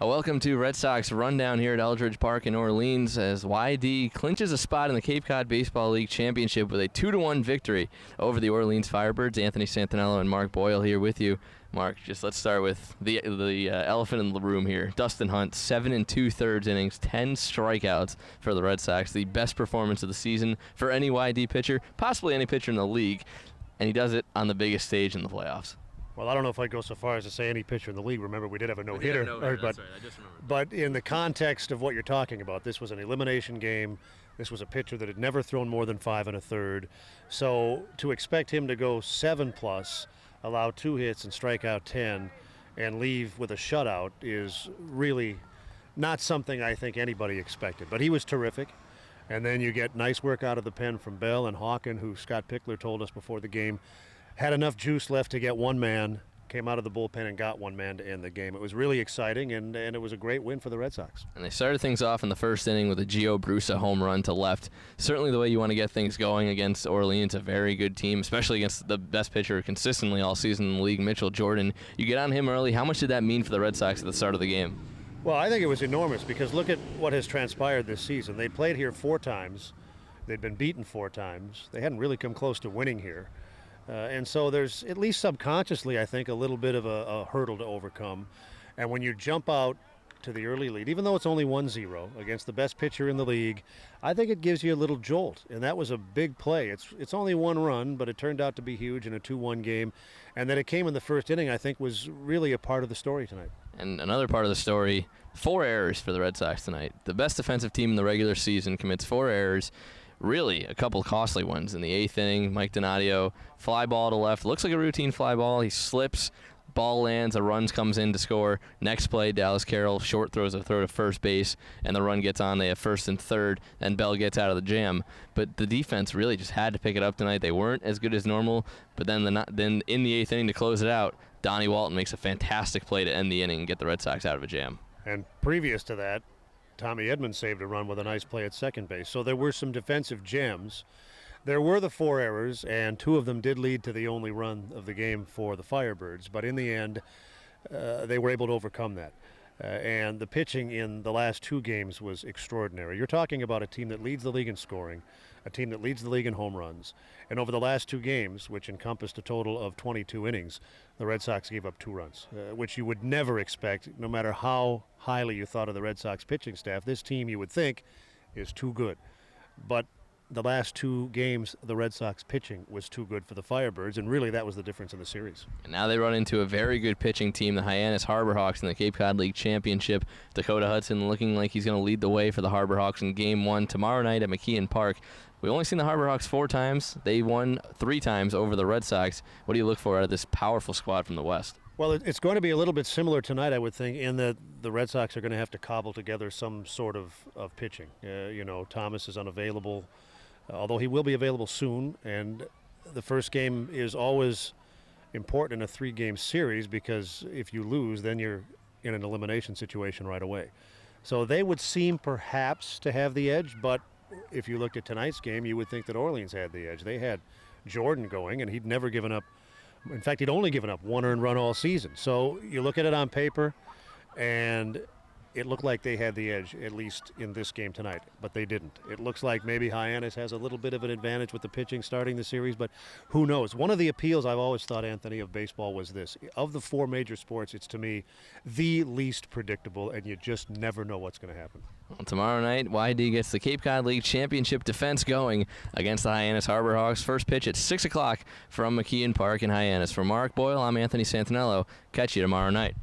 Welcome to Red Sox Rundown here at Eldridge Park in Orleans as YD clinches a spot in the Cape Cod Baseball League Championship with a 2-1 victory over the Orleans Firebirds. Anthony Santaniello and Mark Boyle here with you. Mark, just let's start with the elephant in the room here. Dustin Hunt, 7 2/3 innings, 10 strikeouts for the Red Sox. The best performance of the season for any YD pitcher, possibly any pitcher in the league, and he does it on the biggest stage in the playoffs. Well, I don't know if I'd go so far as to say any pitcher in the league. Remember, we did have a no-hitter. That's right. I just remembered. But in the context of what you're talking about, this was an elimination game. This was a pitcher that had never thrown more than 5 1/3. So to expect him to go 7+, allow 2 hits and strike out 10, and leave with a shutout is really not something I think anybody expected. But he was terrific. And then you get nice work out of the pen from Bell and Hawken, who Scott Pickler told us before the game had enough juice left to get one man, came out of the bullpen and got one man to end the game. It was really exciting, and it was a great win for the Red Sox. And they started things off in the first inning with a Gio Brusa home run to left. Certainly the way you want to get things going against Orleans, a very good team, especially against the best pitcher consistently all season in the league, Mitchell Jordan. You get on him early. How much did that mean for the Red Sox at the start of the game? Well, I think it was enormous because look at what has transpired this season. They'd played here 4 times. They'd been beaten 4 times. They hadn't really come close to winning here. And so there's, at least subconsciously, I think, a little bit of a hurdle to overcome. And when you jump out to the early lead, even though it's only 1-0 against the best pitcher in the league, I think it gives you a little jolt. And that was a big play. It's only 1 run, but it turned out to be huge in a 2-1 game. And that it came in the first inning, I think, was really a part of the story tonight. And another part of the story, 4 errors for the Red Sox tonight. The best defensive team in the regular season commits 4 errors. Really, a couple costly ones in the 8th inning. Mike Donadio, fly ball to left. Looks like a routine fly ball. He slips, ball lands, a run comes in to score. Next play, Dallas Carroll short throws a throw to first base, and the run gets on. They have first and third, and Bell gets out of the jam. But the defense really just had to pick it up tonight. They weren't as good as normal, but then in the 8th inning to close it out, Donnie Walton makes a fantastic play to end the inning and get the Red Sox out of a jam. And previous to that, Tommy Edmonds saved a run with a nice play at second base. So there were some defensive gems. There were the 4 errors, and 2 of them did lead to the only run of the game for the Firebirds. But in the end, they were able to overcome that. And the pitching in the last 2 games was extraordinary. You're talking about a team that leads the league in scoring, a team that leads the league in home runs. And over the last 2 games, which encompassed a total of 22 innings, the Red Sox gave up 2 runs, which you would never expect, no matter how highly you thought of the Red Sox pitching staff. This team, you would think, is too good. But the last 2 games, the Red Sox pitching was too good for the Firebirds, and really that was the difference in the series. And now they run into a very good pitching team, the Hyannis Harbor Hawks in the Cape Cod League Championship. Dakota Hudson looking like he's going to lead the way for the Harbor Hawks in Game 1 tomorrow night at McKeon Park. We've only seen the Harbor Hawks 4 times. They won 3 times over the Red Sox. What do you look for out of this powerful squad from the West? Well, it's going to be a little bit similar tonight, I would think, in that the Red Sox are going to have to cobble together some sort of pitching. Thomas is unavailable, although he will be available soon. And the first game is always important in a 3-game series because if you lose, then you're in an elimination situation right away. So they would seem perhaps to have the edge, but if you looked at tonight's game, you would think that Orleans had the edge. They had Jordan going, and he'd never given up. In fact, he'd only given up 1 earned run all season. So you look at it on paper, and it looked like they had the edge, at least in this game tonight, but they didn't. It looks like maybe Hyannis has a little bit of an advantage with the pitching starting the series, but who knows? One of the appeals I've always thought, Anthony, of baseball was this. Of the 4 major sports, it's to me the least predictable, and you just never know what's going to happen. Well, tomorrow night, YD gets the Cape Cod League Championship defense going against the Hyannis Harbor Hawks. First pitch at 6 o'clock from McKeon Park in Hyannis. For Mark Boyle, I'm Anthony Santaniello. Catch you tomorrow night.